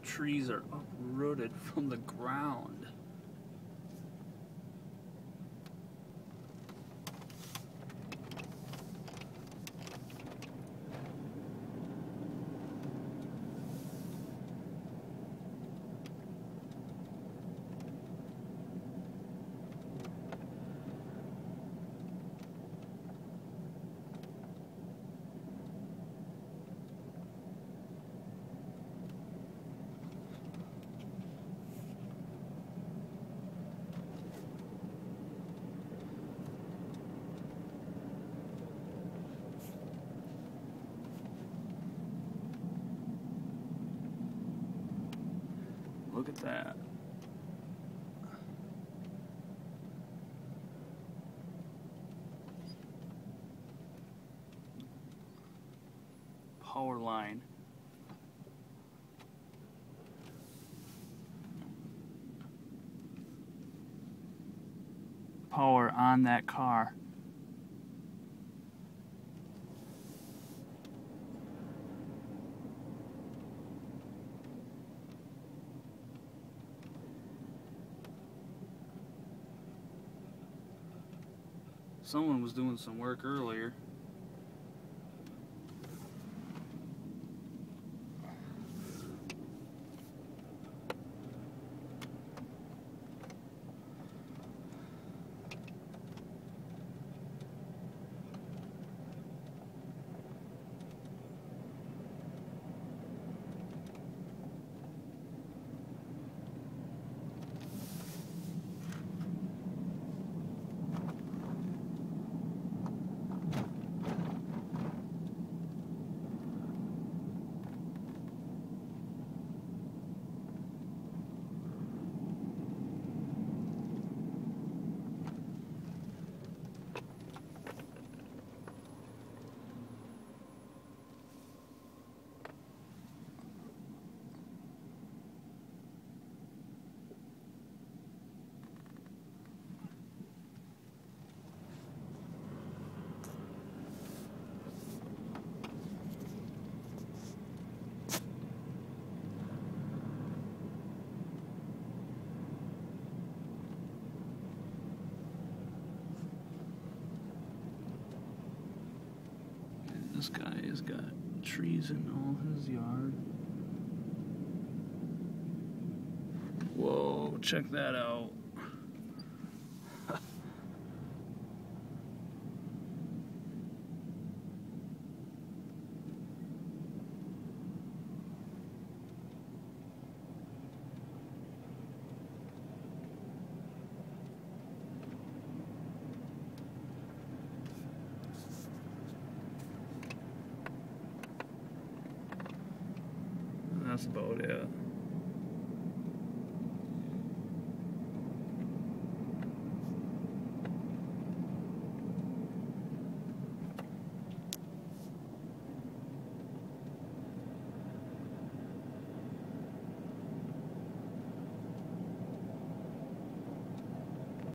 trees are uprooted from the ground. Look at that. Power line. Power on that car. Someone was doing some work earlier. This guy has got trees in all his yard. Whoa, check that out. That's about it.